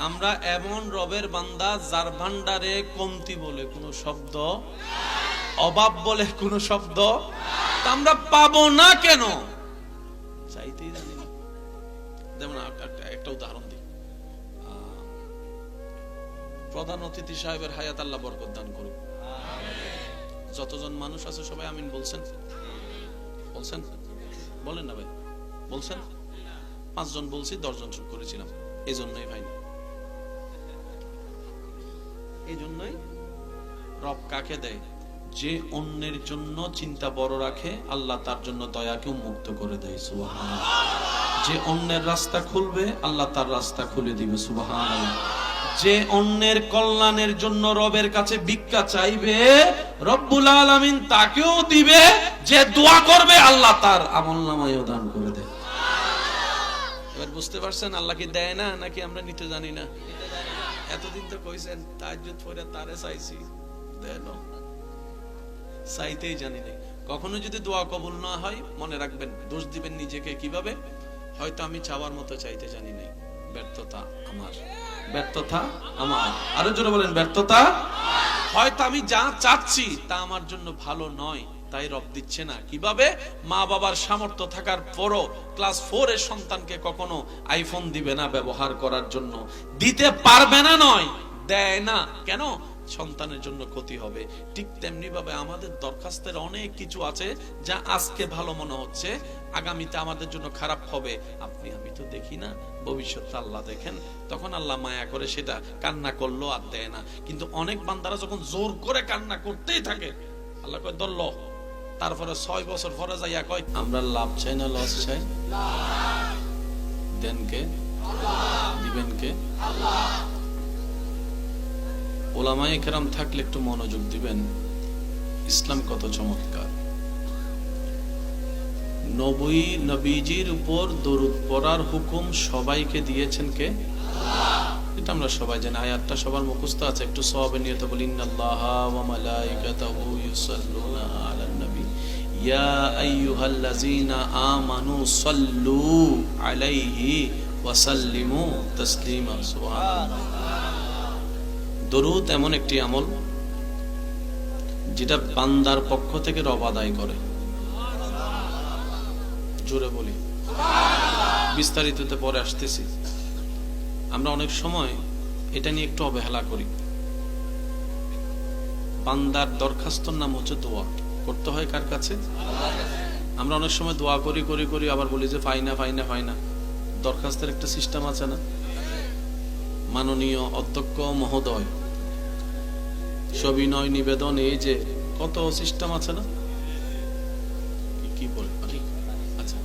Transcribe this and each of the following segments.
আমরা এমন রবের বান্দা যার ভান্ডারে কমতি বলে কোনো শব্দ, অভাব বলে কোনো শব্দ আমরা পাবো না কেন? চাইতেই জানি না। যেমন একটা উদাহরণ দিই, প্রধান অতিথি সাহেবের হায়াত আল্লাহ বরকত দান করুক। যতজন মানুষ আছে সবাই আমিন বলছেন? বলছেন? বলেন না ভাই, বলছেন? 5 জন বলছি, 10 জন চুপ করেছিলাম। এই জন্যই ভাই, এই জন্যই রব কাকে দেয়? যে অন্যের জন্য চিন্তা বড় রাখে, আল্লাহ তার জন্য দয়াকেও মুক্ত করে দেয়। সুবহানাল্লাহ। যে অন্যের রাস্তা খুলবে, আল্লাহ তার রাস্তা খুলে দিবে। সুবহানাল্লাহ। যে অন্যের কল্যাণের জন্য রবের কাছে ভিক্ষা চাইবে, রব্বুল আলামিন তাকেও দিবে। যে দোয়া করবে, আল্লাহ তার আমলনামায়ও দান করে দেয়। এবার বুঝতে পারছেন আল্লাহ কি দেয় না, নাকি আমরা নিতে জানি না? এতদিন তো কইছেন তাহাজ্জুদ পড়ে তারে চাইছি, দেন চাইতেই জানি না। কখনো যদি দোয়া কবুল না হয়, মনে রাখবেন, দোষ দিবেন নিজেকে। কিভাবে? হয়তো আমি চাওয়ার মতো চাইতে জানি নাই। ব্যর্থতা আমার, ব্যর্থতা আমার। আরো জোরে বলেন, ব্যর্থতা। হয়তো আমি যা চাচ্ছি তা আমার জন্য ভালো নয়, তাই রব দিচ্ছে না। কিভাবে? মা বাবার সামর্থ্য থাকার পরও ক্লাস 4 এর সন্তানকে কখনো আইফোন দিবে না ব্যবহার করার জন্য। দিতে পারবে না নয়, দেয় না। কেন? সন্তানের জন্য ক্ষতি হবে। ঠিক তেমনি ভাবে আমাদের দরখাস্তের অনেক কিছু আছে যা আজকে ভালো মনে হচ্ছে, আগামীতে আমাদের জন্য খারাপ হবে। আপনি আমি তো দেখি না, ভবিষ্যৎ আল্লাহ দেখেন। তখন আল্লাহ মায়া করে সেটা কান্না করলো আর দেয় না। কিন্তু অনেক বান্দারা যখন জোর করে কান্না করতেই থাকে, আল্লাহ কয় দল্ল। তারপরে 6 বছর পরে যাইয়া কয়, আমরা লাভ চাই না লস চাই? দেন কে? দিবেন কে? ওলামায়ে কেরাম থাকলে একটু মনোযোগ দিবেন। ইসলাম কত চমৎকার। নবীজির উপর দরুদ পড়ার হুকুম সবাইকে দিয়েছেন কে? এটা আমরা সবাই জানি। আয়াতটা সবার মুখস্থ আছে। একটু সওয়াবে নিয়ত বলি, ইন্নাল্লাহা ওয়া মালাইকাতাহু ইউসাল্লুনা আলান নবী ইয়া আইয়ুহাল্লাযীনা আমানু সাল্লু আলাইহি ওয়া সাল্লিমু তাসলিমা। সুবহানাল্লাহ। দরুদ এমন একটি আমল যেটা বান্দার পক্ষ থেকে রব আদায় করে। জোরে বলি, বিস্তারিততে পরে আসতেছি। আমরা অনেক সময় এটা নিয়ে একটু অবহেলা করি। বান্দার দরখাস্তর নাম হচ্ছে দোয়া। করতে হয় কার কাছে? আমরা অনেক সময় দোয়া করি করি করি আবার বলি যে ফাইনা ফাইনা ফাইনা। দরখাস্তের একটা সিস্টেম আছে না? মাননীয় অধ্যক্ষ মহোদয়, সবিনয় নিবেদন, এই যে কত সিস্টেম আছে না? কি বলে? আচ্ছা,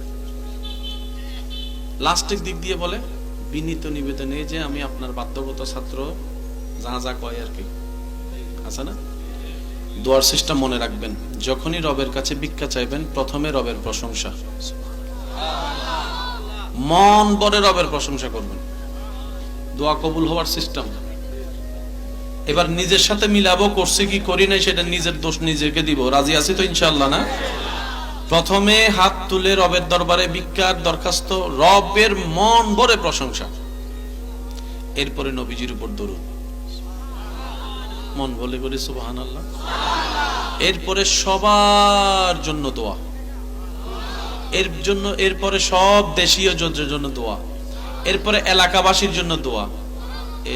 লাস্টের দিক দিয়ে বলে বিনীত নিবেদন, এই যে আমি আপনার বাধ্যগত ছাত্র, যা যা কয় আর কি আছে না? দোয়ার সিস্টেম মনে রাখবেন। যখনই রবের কাছে ভিক্ষা চাইবেন, প্রথমে রবের প্রশংসা, মন ভরে রবের প্রশংসা করবেন। দোয়া কবুল হওয়ার সিস্টেম। এবার নিজের সাথে মিলাবো, করছি কি করি নাই সেটা নিজের দোষ নিজেকে দিব। রাজি আছি তো ইনশাআল্লাহ? না? প্রথমে হাত তুলে রবের দরবারে ভিক্ষার দরখাস্ত, রবের মন ভরে প্রশংসা। এরপরে নবীজির উপর দরুদ, মন বলে করে সুবহানাল্লাহ। এরপরে সবার জন্য দোয়া, এরপরে সব দেশীয় জন্য দোয়া, এরপরে এলাকাবাসীর জন্য দোয়া,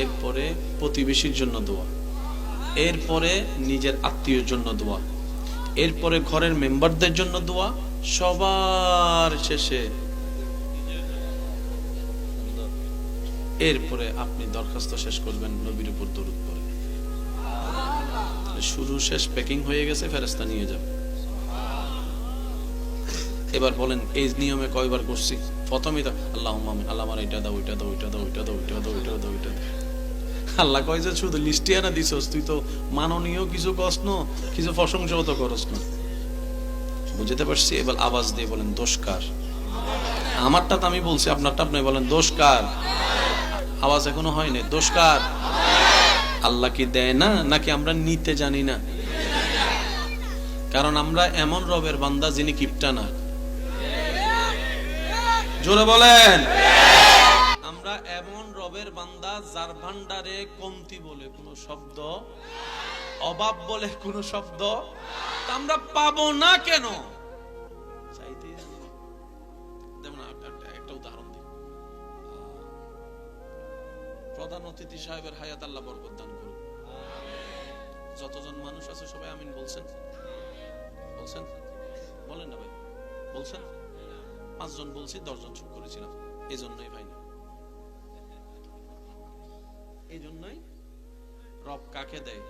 এরপরে প্রতিবেশীর জন্য দোয়া, এরপরে নিজের আত্মীয়ের জন্য দোয়া, এরপরে ঘরের মেম্বারদের জন্য দোয়া, সবার শেষে এরপরে আপনি দরখাস্ত শেষ করবেন নবীর উপর দরুদ পড়ে। শুরু শেষ প্যাকিং হয়ে গেছে, ফেরেশতা নিয়ে যাবে। এবার বলেন এই নিয়মে কয়বার করছি? প্রথমেই তো আল্লাহুম্মা আমিন, আল্লাহ আমার এটা দাও, ওইটা দাও, ওইটা দাও, ওইটা দাও, ওইটা দাও, ওইটা দাও, ওইটা দাও। আল্লাহ কয় যে শুধু লিস্টিয়া না দিছস, তুই তো মাননীয় কিছু কস না, কিছু প্রশংসাও তো করস না। বুঝতে পারছি? এবার আওয়াজ দিয়ে বলেন দোষ কার? আমারটা তো আমি বলছি, আপনারটা আপনি বলেন দোষ কার? আওয়াজ এখনো হয়নি। দোষ কার? আল্লাহ কি দেয় না, নাকি আমরা নিতে জানি না? কারণ আমরা এমন রবের বান্দা যিনি কিপটা না। জোরে বলেন, আমরা এমন রবের রবের বান্দা যার ভান্ডারে কমতি বলে কোনো শব্দ, অভাব বলে কোনো শব্দ আমরা পাবো না কেন? চাইতেই জানি না। যেমন একটা উদাহরণ দিই, প্রধান অতিথি সাহেবের হায়াত আল্লাহ বরকত দান করুন। যতজন মানুষ আছে সবাই আমিন বলছেন? বলছেন? বলেন না ভাই, বলছেন? 5 জন বলছি, 10 জন চুপ করেছিলাম। এই জন্যই ভাই না, এই জন্যই রব কাকে দেয়?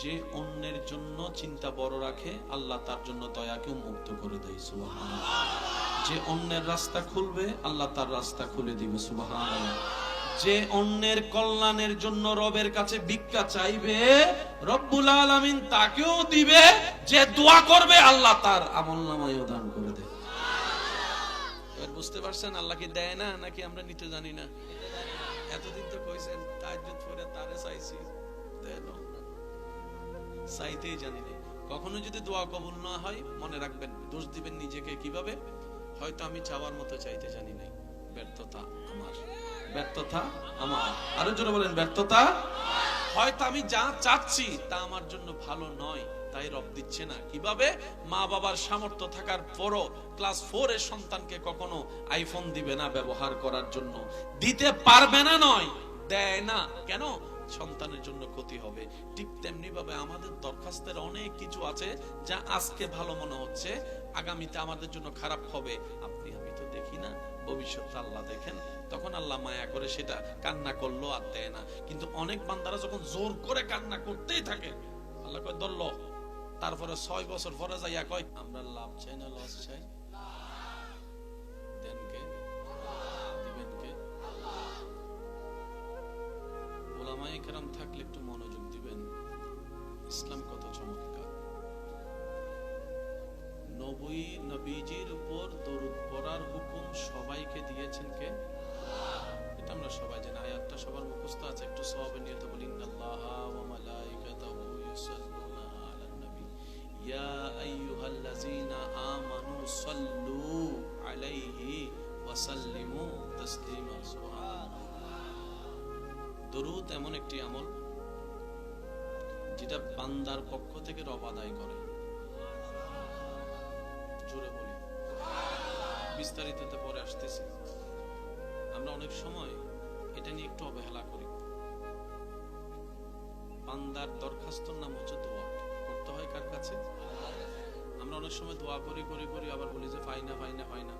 যে অন্যের জন্য চিন্তা বড় রাখে, আল্লাহ তার জন্য দয়াকে মুক্ত করে দেয়। সুবহানাল্লাহ। যে অন্যের রাস্তা খুলবে, আল্লাহ তার রাস্তা খুলে দিবে। সুবহানাল্লাহ। যে অন্যের কল্যাণের জন্য রবের কাছে ভিক্ষা চাইবে, রব্বুল আলামিন তাকেও দিবে। যে দোয়া করবে, আল্লাহ তার আমলনামায়ও দান করে দেয়। এবার বুঝতে পারছেন আল্লাহ কি দেয় না, নাকি আমরা নিতে জানি না? এতদিন তো কইছেন তাহাজ্জুদ পড়ে তারে চাইছি, দেন না, চাইতেই জানি না। কখনো যদি দোয়া কবুল না হয়, মনে রাখবেন দোষ দিবেন নিজেকে। কিভাবে? হয়তো আমি চাওয়ার মতো চাইতে জানি নাই। ব্যর্থতা আমার, ব্যর্থতা আমার। আরো জোরে বলেন, ব্যর্থতা। হয়তো আমি যা চাচ্ছি তা আমার জন্য ভালো নয়, তাই রব দিচ্ছে না। কিভাবে? মা বাবার সামর্থ্য থাকার পরও ক্লাস 4 এর সন্তানকে কখনো আইফোন দিবে না ব্যবহার করার জন্য। দিতে পারবে না নয়, দেয় না। কেন? সন্তানের জন্য ক্ষতি হবে। ঠিক তেমনি ভাবে আমাদের দরখাস্তের অনেক কিছু আছে যা আজকে ভালো মনে হচ্ছে, আগামীতে আমাদের জন্য খারাপ হবে। আপনি আমি তো দেখি না, ভবিষ্যৎ আল্লাহ দেখেন। তখন আল্লাহ মায়া করে সেটা কান্না করলো আর দেয় না। কিন্তু অনেক বান্দারা যখন জোর করে কান্না করতেই থাকে, আল্লাহ কয় ধরলো। তারপরে 6 বছর পরে যাইয়া কয় আমরা লাভ চাই না লস চাই? দেন কে? দিবেন কে? ওলামায়ে কেরাম থাকলে একটু মনোযোগ দিবেন। ইসলাম কত চমৎকার। নবীজির উপর দরুদ পড়ার হুকুম সবাইকে দিয়েছেন কে? এটা আমরা সবাই জানি। আয়াতটা সবার মুখস্থ আছে। একটু সওয়াবে নিয়ত বলি, ইন্নাল্লাহা ওয়া মালাইকাতাহু ইউসাল্লুনা আলান নবী ইয়া আইয়ুহাল্লাযীনা আমানু সাল্লু আলাইহি ওয়া সাল্লিমু তাসলিমা। সুবহানাল্লাহ। দরুদ এমন একটি আমল যেটা বান্দার পক্ষ থেকে রব আদায় করে। জোরে বলি, বিস্তারিততে পরে আসতেছি। আমরা অনেক সময় এটা নিয়ে একটু অবহেলা করি। বান্দার দরখাস্তর নাম হচ্ছে দোয়া। করতে হয় কার কাছে? আমরা অনেক সময় দোয়া করি করি করি আবার বলি যে ফাইনা ফাইনা ফাইনা।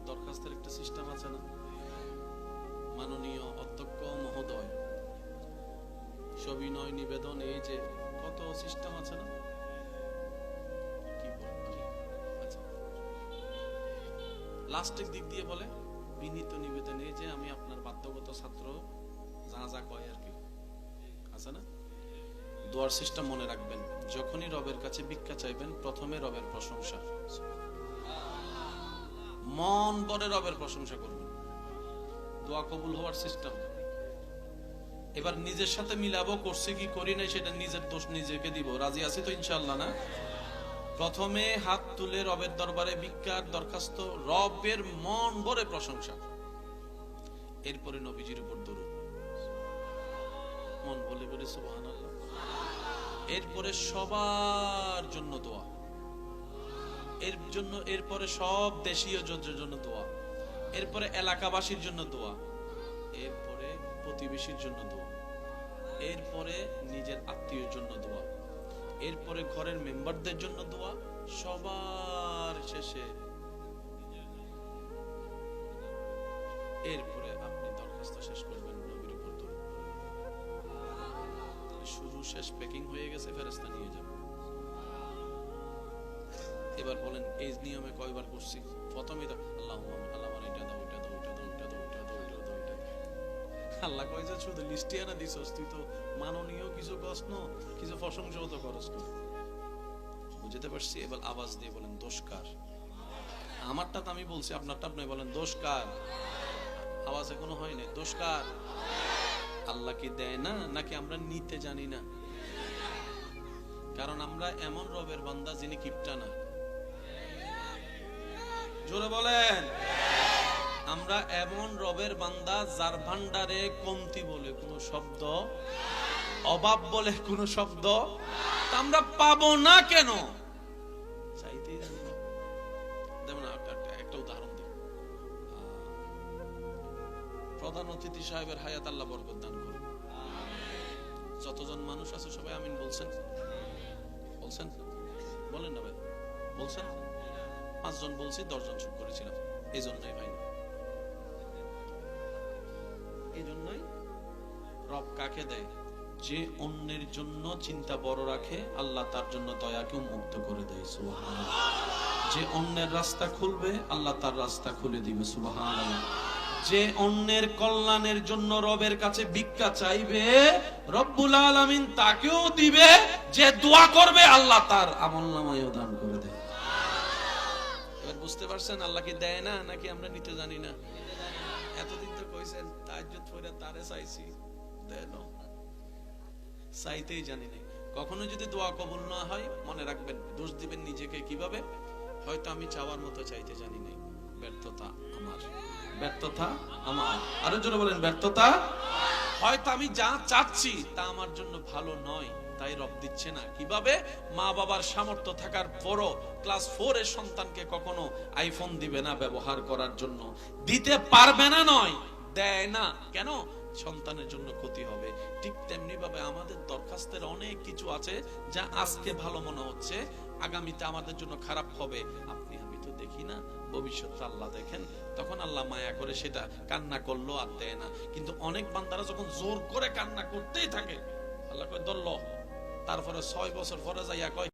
দরখাস্তের একটা সিস্টেম আছে না? মাননীয় অধ্যক্ষ মহোদয়, সবিনয় নিবেদন, এই যে কত সিস্টেম আছে না? কি বলবো? আচ্ছা, লাস্টের দিক দিয়ে বলে বিনীত নিবেদনে যে আমি আপনার বাধ্যগত ছাত্র, যা যা কয় আর কি আছে না? দোয়ার সিস্টেম মনে রাখবেন। যখনই রবের কাছে ভিক্ষা চাইবেন, প্রথমে রবের প্রশংসা, মন ভরে রবের প্রশংসা করবেন। দোয়া কবুল হওয়ার সিস্টেম। এবার নিজের সাথে মিলাবো, করছে কি করি নাই সেটা নিজের দোষ নিজেকে দিব। রাজি আছি তো ইনশাআল্লাহ? না? প্রথমে হাত তুলে রবের দরবারে ভিক্ষার দরখাস্ত, রবের মন ভরে প্রশংসা। এরপরে নবীজির উপর দরুদ, মন বলে বলে সুবহানাল্লাহ। এরপরে সবার জন্য দোয়া, এরপরে সব দেশীয় জন্য দোয়া, এরপরে এলাকাবাসীর জন্য দোয়া, এরপরে প্রতিবেশীর জন্য দোয়া, এরপরে নিজের আত্মীয়ের জন্য দোয়া, এরপরে ঘরের মেম্বারদের জন্য দোয়া, সবার শেষে এরপরে আপনি দরখাস্ত শেষ করবেন নবীর উপর দরুদ। শুরু শেষ প্যাকিং হয়ে গেছে, ফেরেশতা নিয়ে যাবে। এবার বলেন এই নিয়মে কয়বার করছি? প্রথমেই তো আল্লাহুম্মা আল্লাহ আমার এটা দাও, এটা দাও, এটা দাও, এটা দাও, এটা দাও, এটা দাও, এটা দাও। আল্লাহ কয় যে শুধু লিস্টে আনা দিছস, তুই তো মাননীয় কিছু প্রশ্ন, কিছু প্রশংসাও তো করস না। বুঝতে পারছি? এবার আওয়াজ দিয়ে বলেন দোষ কার? আমারটা তো আমি বলছি, আপনারটা আপনি বলেন দোষ কার? আওয়াজ এখনো হয় না। দোষ কার? আল্লাহ কি দেয় না, নাকি আমরা নিতে জানি না? কারণ আমরা এমন রবের বান্দা যিনি কিপটা না। জোরে বলেন। আমরা এমন রবের বান্দা যার ভান্ডারে কমতি বলে কোনো শব্দ, অভাব বলে কোনো শব্দ আমরা পাবো না কেন? চাইতেই জানি না। যেমন একটা উদাহরণ দিই, প্রধান অতিথি সাহেবের হায়াত আল্লাহ বরকত দান করুন। যতজন মানুষ আছে সবাই আমিন বলছেন? বলছেন? বলেন না ভাই, বলছেন? 5 জন বলছি, 10 জন চুপ করেছিলাম। এই জন্যই ভাই, এই জন্যই রব কাকে দেয়? যে অন্যের জন্য চিন্তা বড় রাখে, আল্লাহ তার জন্য দয়াকে মুক্ত করে দেয়। সুবহানাল্লাহ। যে অন্যের রাস্তা খুলবে, আল্লাহ তার রাস্তা খুলে দিবে। সুবহানাল্লাহ। যে অন্যের কল্যাণের জন্য রবের কাছে ভিক্ষা চাইবে, রব্বুল আলামিন তাকেও দিবে। যে দোয়া করবে, আল্লাহ তার আমলনামায়ও দান করে দেয়। এবার বুঝতে পারছেন আল্লাহ কি দেয় না, নাকি আমরা নিতে জানি না? এতদিন তো কইছেন তাহাজ্জুদ পড়ে তারে চাইছি, দেয় না, চাইতেই জানি না। কখনো যদি দোয়া কবুল না হয়, মনে রাখবেন, দোষ দিবেন নিজেকে। কিভাবে? হয়তো আমি চাওয়ার মতো চাইতে জানি নাই। ব্যর্থতা আমার, ব্যর্থতা আমার। আরো জোরে বলেন, ব্যর্থতা। হয়তো আমি যা চাচ্ছি তা আমার জন্য ভালো নয়, তাই রব দিচ্ছে না। কিভাবে? মা বাবার সামর্থ্য থাকার পরও ক্লাস 4 এর সন্তানকে কখনো আইফোন দিবে না ব্যবহার করার জন্য। দিতে পারবে না নয়, দেয় না। কেন? সন্তানের জন্য ক্ষতি হবে। ঠিক তেমনি ভাবে আমাদের দরখাস্তের অনেক কিছু আছে যা আজকে ভালো মনে হচ্ছে, আগামীতে আমাদের জন্য খারাপ হবে। আপনি আমি তো দেখি না, ভবিষ্যৎ আল্লাহ দেখেন। তখন আল্লাহ মায়া করে সেটা কান্না করলো আর দেয় না। কিন্তু অনেক বান্দারা যখন জোর করে কান্না করতেই থাকে, আল্লাহ কয় ধরল, তারপরে 6 বছর পরে যাইয়া কয়